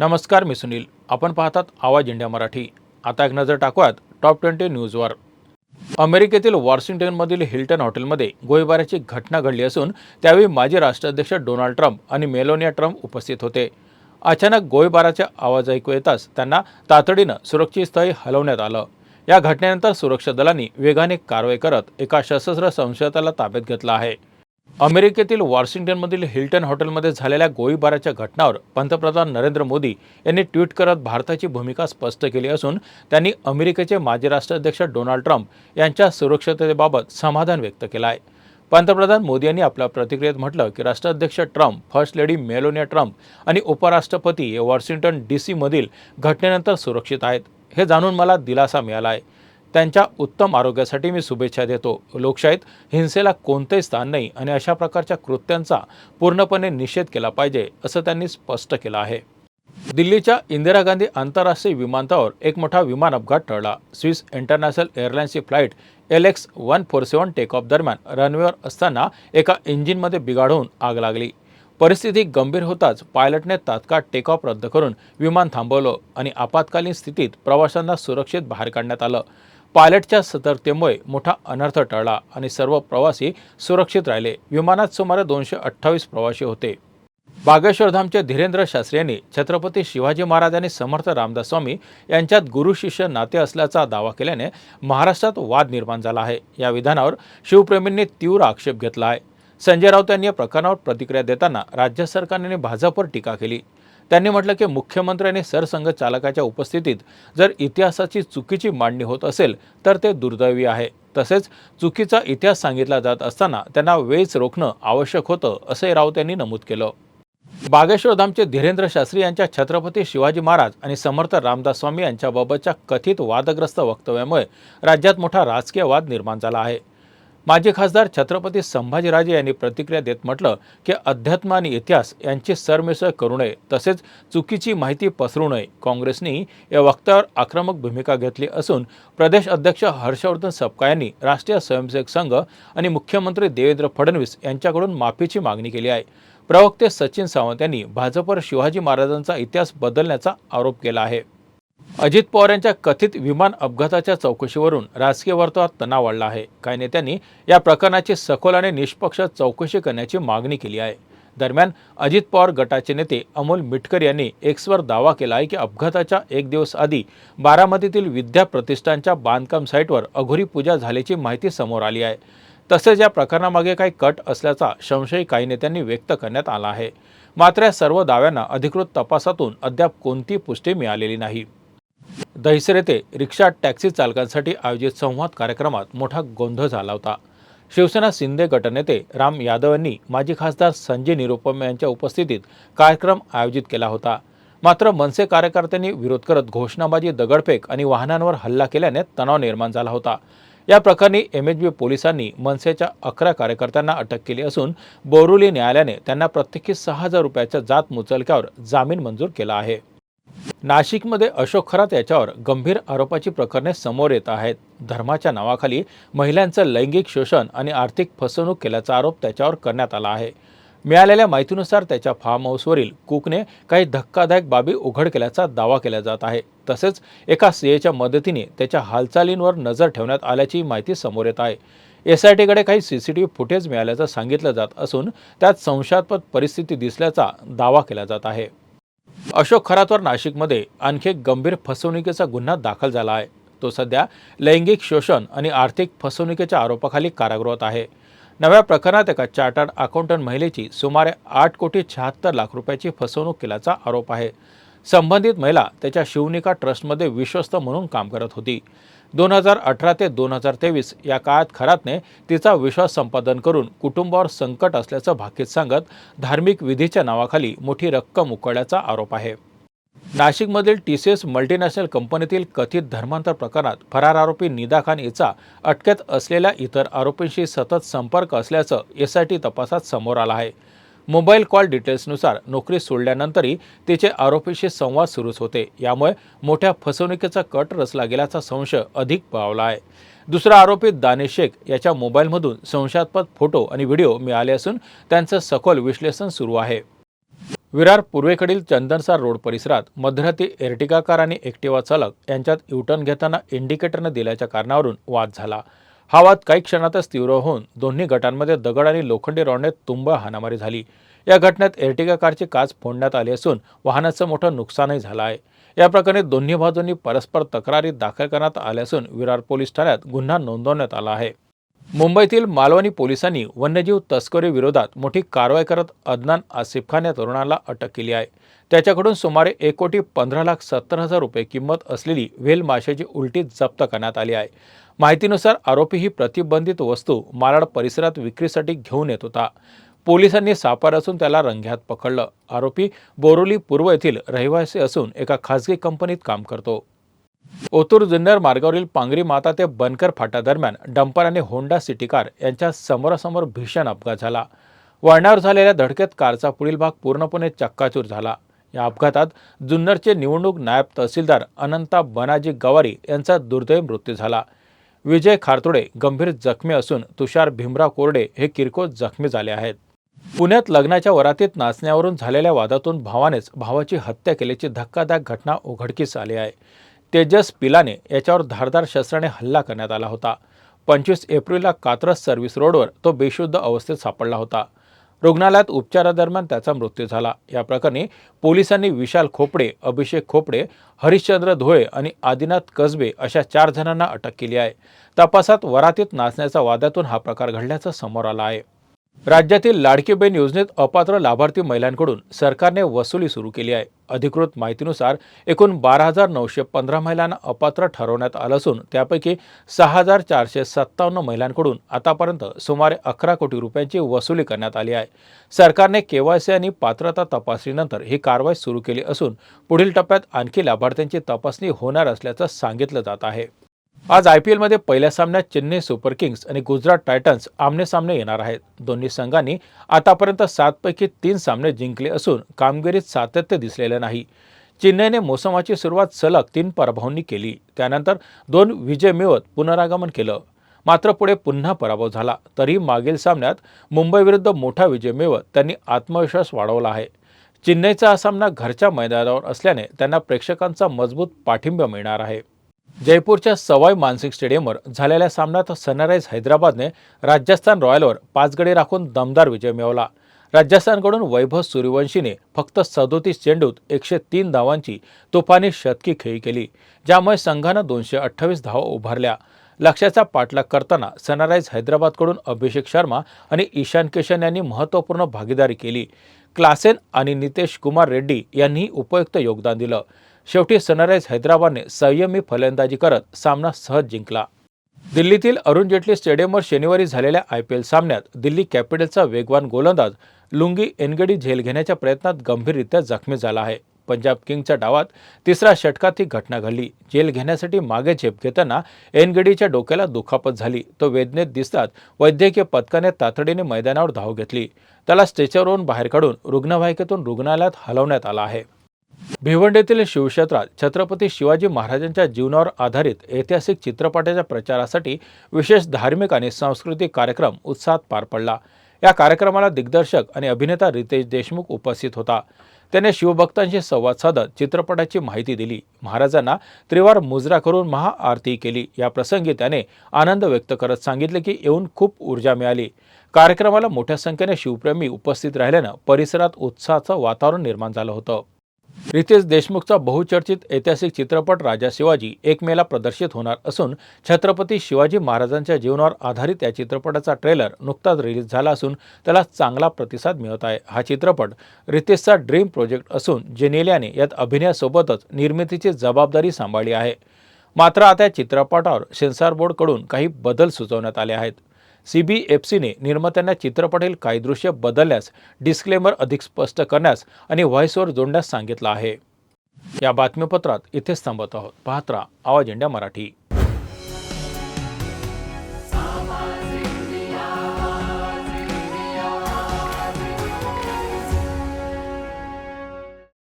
नमस्कार, मी सुनील. आपण पाहतात आवाज इंडिया मराठी. आता एक नजर टाकूयात टॉप 20 न्यूजवर. अमेरिकेतील वॉशिंग्टनमधील हिल्टन हॉटेलमध्ये गोळीबाराची घटना घडली असून त्यावेळी माजी राष्ट्राध्यक्ष डोनाल्ड ट्रम्प आणि मेलोनिया ट्रम्प उपस्थित होते. अचानक गोळीबाराचा आवाज ऐकू येताच त्यांना तातडीनं सुरक्षित स्थळी हलवण्यात आलं. या घटनेनंतर सुरक्षा दलांनी वेगाने कारवाई करत एका सशस्त्र संशयिताला ताब्यात घेतलं आहे. अमेरिकेतील वॉशिंग्टनमधील हिल्टन हॉटेलमध्ये झालेल्या गोळीबाराच्या घटनावर पंतप्रधान नरेंद्र मोदी यांनी ट्विट करत भारताची भूमिका स्पष्ट केली असून त्यांनी अमेरिकेचे माजी राष्ट्राध्यक्ष डोनाल्ड ट्रम्प यांच्या सुरक्षिततेबाबत समाधान व्यक्त केलं आहे. पंतप्रधान मोदी यांनी आपल्या प्रतिक्रियेत म्हटलं की राष्ट्राध्यक्ष ट्रम्प, फर्स्ट लेडी मेलोनिया ट्रम्प आणि उपराष्ट्रपती हे वॉशिंग्टन DC मधील घटनेनंतर सुरक्षित आहेत. हे जाणून मला दिलासा मिळाला आहे. त्यांच्या उत्तम आरोग्यासाठी मी शुभेच्छा देतो. लोकशाहीत हिंसेला कोणतेही स्थान नाही आणि अशा प्रकारच्या कृत्यांचा पूर्णपणे निषेध केला पाहिजे, असं त्यांनी स्पष्ट केलं आहे. दिल्लीच्या इंदिरा गांधी आंतरराष्ट्रीय विमानतळावर एक मोठा विमान अपघात टळला. स्विस इंटरनॅशनल एअरलाइन्सची फ्लाईट LX-147 टेकऑफ दरम्यान रनवेवर असताना एका इंजिनमध्ये बिघाड होऊन आग लागली. परिस्थिती गंभीर होताच पायलटने तात्काळ टेकऑफ रद्द करून विमान थांबवलं आणि आपत्कालीन स्थितीत प्रवाशांना सुरक्षित बाहेर काढण्यात आलं. पायलटच्या सतर्कतेमुळे मोठा अनर्थ टळला आणि सर्व प्रवासी सुरक्षित राहिले. विमानात सुमारे 228 प्रवासी होते. बागेश्वर धामचे धीरेंद्र शास्त्री यांनी छत्रपती शिवाजी महाराज आणि समर्थ रामदास स्वामी यांच्यात गुरु शिष्य नाते असल्याचा दावा केल्याने महाराष्ट्रात वाद निर्माण झाला आहे. या विधानावर शिवप्रेमींनी तीव्र आक्षेप घेतला आहे. संजय राऊत यांनी या प्रकरणावर प्रतिक्रिया देताना राज्य सरकारने भाजपवर टीका केली. त्यांनी म्हटलं की मुख्यमंत्री आणि सरसंघचालकाच्या उपस्थितीत जर इतिहासाची चुकीची मांडणी होत असेल तर ते दुर्दैवी आहे. तसेच चुकीचा इतिहास सांगितला जात असताना त्यांना वेळीच रोखणं आवश्यक होतं, असंही राऊत यांनी नमूद केलं. बागेश्वर धामचे धीरेंद्र शास्त्री यांच्या छत्रपती शिवाजी महाराज आणि समर्थ रामदास स्वामी यांच्याबाबतच्या कथित वादग्रस्त वक्तव्यामुळे राज्यात मोठा राजकीय वाद निर्माण झाला आहे. माजी खासदार छत्रपती संभाजीराजे यांनी प्रतिक्रिया देत म्हटलं की अध्यात्म आणि इतिहास यांची सरमिसळ करू नये, तसेच चुकीची माहिती पसरू नये. काँग्रेसने या वक्तव्यावर आक्रमक भूमिका घेतली असून प्रदेश अध्यक्ष हर्षवर्धन सपकाळ यांनी राष्ट्रीय स्वयंसेवक संघ आणि मुख्यमंत्री देवेंद्र फडणवीस यांच्याकडून माफीची मागणी केली आहे. प्रवक्ते सचिन सावंत यांनी भाजपवर शिवाजी महाराजांचा इतिहास बदलण्याचा आरोप केला आहे. अजित पवार यांच्या कथित विमान अपघाताच्या चौकशीवरून राजकीय वर्तुळात तणाव वाढला आहे. काही नेत्यांनी या प्रकरणाची सखोल आणि निष्पक्ष चौकशी करण्याची मागणी केली आहे. दरम्यान अजित पवार गटाचे नेते अमोल मिटकर यांनी एक्सवर दावा केला आहे की अपघाताच्या एक दिवस आधी बारामतीतील विद्या प्रतिष्ठानच्या बांधकाम साईटवर अघोरी पूजा झाल्याची माहिती समोर आली आहे. तसेच या प्रकरणामागे काही कट असल्याचा संशय काही नेत्यांनी व्यक्त करण्यात आला आहे. मात्र या सर्व दाव्यांना अधिकृत तपासातून अद्याप कोणती पुष्टी मिळालेली नाही. दहिसर येथे रिक्षा टॅक्सी चालकांसाठी आयोजित संवाद कार्यक्रमात मोठा गोंधळ झाला होता. शिवसेना शिंदे गटनेते राम यादव यांनी माजी खासदार संजय निरुपम यांच्या उपस्थितीत कार्यक्रम आयोजित केला होता. मात्र मनसे कार्यकर्त्यांनी विरोध करत घोषणाबाजी, दगडफेक आणि वाहनांवर हल्ला केल्याने तणाव निर्माण झाला होता. या प्रकरणी MHB पोलिसांनी मनसेच्या 11 कार्यकर्त्यांना अटक केली असून बोरिवली न्यायालयाने त्यांना प्रत्येकी 6,000 रुपयाच्या जात मुचलक्यावर जामीन मंजूर केला आहे. नाशिकमध्ये अशोक खरात याच्यावर गंभीर आरोपाची प्रकरणे समोर येत आहेत. धर्माच्या नावाखाली महिलांचं लैंगिक शोषण आणि आर्थिक फसवणूक केल्याचा आरोप त्याच्यावर करण्यात आला आहे. मिळालेल्या माहितीनुसार त्याच्या फार्म हाऊसवरील कुकने काही धक्कादायक बाबी उघड केल्याचा दावा केला जात आहे. तसेच एका CAच्या मदतीने त्याच्या हालचालींवर नजर ठेवण्यात आल्याची माहिती समोर येत आहे. SITकडे काही CCTV फुटेज मिळाल्याचं सांगितलं जात असून त्यात संशयास्पद परिस्थिती दिसल्याचा दावा केला जात आहे. अशोक खरातवर नाशिकमध्ये आणखी एक गंभीर फसवणुकीचा गुन्हा दाखल झाला आहे. तो सध्या लैंगिक शोषण आणि आर्थिक फसवणुकीच्या आरोपाखाली कारागृहात आहे. नव्या प्रकरणात एका चार्टर्ड अकाउंटंट महिलेची सुमारे 8,76,00,000 रुपयाची फसवणूक केल्याचा आरोप आहे. संबंधित महिला त्याच्या शिवनिका ट्रस्टमध्ये विश्वस्त म्हणून काम करत होती. 2018 ते 2023 या काळात खरातने तिचा विश्वास संपादन करून कुटुंबावर संकट असल्याचं भाकीत सांगत धार्मिक विधीच्या नावाखाली मोठी रक्कम उकळल्याचा आरोप आहे. नाशिकमधील TCS मल्टीनॅशनल कंपनीतील कथित धर्मांतर प्रकरणात फरार आरोपी निदा खान हिचा अटकेत असलेल्या इतर आरोपींशी सतत संपर्क असल्याचं SIT तपासात समोर आलं आहे. मोबाईल कॉल डिटेल्सनुसार नोकरी सोडल्यानंतरही तिचे आरोपीशी संवाद सुरूच होते. यामुळे मोठ्या फसवणुकीचा कट रचला गेल्याचा संशय अधिक बळावला आहे. दुसरा आरोपी दानिश शेख याच्या मोबाईलमधून संशयास्पद फोटो आणि व्हिडिओ मिळाले असून त्यांचं सखोल विश्लेषण सुरू आहे. विरार पूर्वेकडील चंदनसार रोड परिसरात मध्यरात्री एर्टिगा कार आणि एक्टिवा चालक यांच्यात युटर्न घेताना इंडिकेटर न दिल्याच्या कारणावरून वाद झाला। हा वाद काही क्षणातच तीव्र होऊन दोन्ही गटांमध्ये दगड आणि लोखंडी रॉडने तुंबळ हाणामारी झाली। या घटनेत एर्टिगा कारची काच फोडण्यात आली असून वाहनाचं मोठं नुकसानही झालं आहे। या प्रकरणी दोन्ही बाजूंनी परस्पर तक्रारी दाखल करण्यात आल्या असून विरार पोलीस ठाण्यात गुन्हा नोंदवण्यात आला आहे। मुंबईतील मालवणी पोलिसांनी वन्यजीव तस्करी विरोधात मोठी कारवाई करत अदनान आसिफ खान या तरुणाला अटक केली आहे। त्याच्याकडून सुमारे 1,15,70,000 रुपये किंमत असलेली व्हेल माशाची उलटी जप्त करण्यात आली आहे। माहितीनुसार आरोपी ही प्रतिबंधित वस्तू मालाड परिसरात विक्रीसाठी घेऊन येत होता। पोलिसांनी सापळा रचून त्याला रंगेहात पकडलं। आरोपी बोरोली पूर्व येथील रहिवासी असून एका खासगी कंपनीत काम करतो। ओतूर जुन्नर मार्गावरील पांगरी माता ते बनकर फाटा दरम्यान डंपर आणि होंडा सिटी कार यांच्या समोरासमोर भीषण अपघात झाला। वळणावर झालेल्या धडकेत कारचा पुढील भाग पूर्णपणे चक्काचूर झाला। या अपघातात जुन्नरचे निवडणूक नायब तहसीलदार अनंता बनाजी गवारी यांचा दुर्दैवी मृत्यू झाला। विजय खारतोडे गंभीर जखमी असून तुषार भीमराव कोरडे हे किरकोळ जखमी झाले आहेत। पुण्यात लग्नाच्या वरातीत नाचण्यावरून झालेल्या वादातून भावानेच भावाची हत्या केल्याची धक्कादायक घटना उघडकीस आली आहे। तेजस पिलाने याच्यावर धारदार शस्त्राने हल्ला करण्यात आला होता। 25 एप्रिलला कात्रज सर्व्हिस रोडवर तो बेशुद्ध अवस्थेत सापडला होता। रुग्णालयात उपचारादरम्यान त्याचा मृत्यू झाला। या प्रकरणी पोलिसांनी विशाल खोपडे, अभिषेक खोपडे, हरिश्चंद्र धुळे आणि आदिनाथ कसबे अशा 4 जणांना अटक केली आहे। तपासात वरातीत नाचण्याच्या वादातून हा प्रकार घडल्याचं समोर आलं आहे। राज्यातील लाडकी बहीण योजनेत अपात्र लाभार्थी महिलांकडून सरकारने वसुली सुरू केली आहे। अधिकृत माहितीनुसार एकूण 12,915 महिलांना अपात्र ठरवण्यात आलं असून त्यापैकी 6,457 महिलांकडून आतापर्यंत सुमारे 11 कोटी रुपयांची वसुली करण्यात आली आहे। सरकारने केवायसी आणि पात्रता तपासणीनंतर ही कारवाई सुरू केली असून पुढील टप्प्यात आणखी लाभार्थ्यांची तपासणी होणार असल्याचं सांगितलं जात आहे। आज IPL मध्ये पहिल्या सामन्यात चेन्नई सुपर किंग्स आणि गुजरात टायटन्स आमने-सामने येणार आहेत। दोन्ही संघांनी आतापर्यंत 7 पैकी 3 सामने जिंकले असून कामगिरीत सातत्य दिसलेले नाही। चेन्नईने मोसमाची सुरुवात सलग 3 पराभवांनी केली, त्यानंतर 2 विजय मिळवत पुनरागमन केलं, मात्र पुढे पुन्हा पराभव झाला। तरी मागील सामन्यात मुंबईविरुद्ध मोठा विजय मिळवत त्यांनी आत्मविश्वास वाढवला आहे। चेन्नईचा हा सामना घरच्या मैदानावर असल्याने त्यांना प्रेक्षकांचा मजबूत पाठिंबा मिळणार आहे। जयपूरच्या सवाई मानसिंग स्टेडियमवर झालेल्या सामन्यात सनराइज हैदराबादने राजस्थान रॉयलवर 5 गडी राखून दमदार विजय मिळवला। राजस्थानकडून वैभव सूर्यवंशीने फक्त 37 चेंडूत 103 धावांची तुफानी शतकी खेळी केली, ज्यामुळे संघानं 228 धावा उभारल्या। लक्ष्याचा पाठलाग करताना सनराइज हैदराबादकडून अभिषेक शर्मा आणि ईशान किशन यांनी महत्त्वपूर्ण भागीदारी केली। क्लासेन आणि नितेश कुमार रेड्डी यांनीही उपयुक्त योगदान दिलं। शेवटी सनराइज हैदराबादने संयमी फलंदाजी करत सामना सहज जिंकला। दिल्लीतील अरुण जेटली स्टेडियमवर शनिवारी झालेल्या IPL सामन्यात दिल्ली कॅपिटल्सचा वेगवान गोलंदाज लुंगी एनगडी झेल घेण्याच्या प्रयत्नात गंभीररित्या जखमी झाला आहे। पंजाब किंग्सच्या डावात तिसऱ्या षटकात ही घटना घडली। झेल घेण्यासाठी मागे झेप घेताना एनगडीच्या डोक्याला दुखापत झाली। तो वेदनेत दिसताच वैद्यकीय पथकाने तातडीने मैदानावर धाव घेतली। त्याला स्ट्रेचरवरून बाहेर काढून रुग्णवाहिकेतून रुग्णालयात हलवण्यात आलं आहे। भिवंडीतील शिवक्षेत्रात छत्रपती शिवाजी महाराजांच्या जीवनावर आधारित ऐतिहासिक चित्रपटाच्या प्रचारासाठी विशेष धार्मिक आणि सांस्कृतिक कार्यक्रम उत्साहात पार पडला। या कार्यक्रमाला दिग्दर्शक आणि अभिनेता रितेश देशमुख उपस्थित होता। त्याने शिवभक्तांशी संवाद साधत चित्रपटाची माहिती दिली। महाराजांना त्रिवार मुजरा करून महाआरती केली। या प्रसंगी त्याने आनंद व्यक्त करत सांगितले की येऊन खूप ऊर्जा मिळाली। कार्यक्रमाला मोठ्या संख्येने शिवप्रेमी उपस्थित राहिल्यानं परिसरात उत्साहाचं वातावरण निर्माण झालं होतं। रितेश देशमुखचा बहुचर्चित ऐतिहासिक चित्रपट राजा शिवाजी 1 मेला प्रदर्शित होणार असून छत्रपती शिवाजी महाराजांच्या जीवनावर आधारित या चित्रपटाचा ट्रेलर नुकताच रिलीज झाला असून त्याला चांगला प्रतिसाद मिळत आहे। हा चित्रपट रितेशचा ड्रीम प्रोजेक्ट असून जेनेलियाने यात अभिनयासोबतच निर्मितीची जबाबदारी सांभाळली आहे। मात्र आता या चित्रपटावर सेन्सॉर बोर्डकडून काही बदल सुचवण्यात आले आहेत। CBFCने निर्मात्यांना चित्रपटातील काही दृश्य बदलण्यास, डिस्क्लेमर अधिक स्पष्ट करण्यास आणि व्हॉइसओव्हर जोडण्यास सांगितलं आहे। या बातमीपत्रात इथेच थांबत आहोत। पाहत रहा आवाज इंडिया मराठी।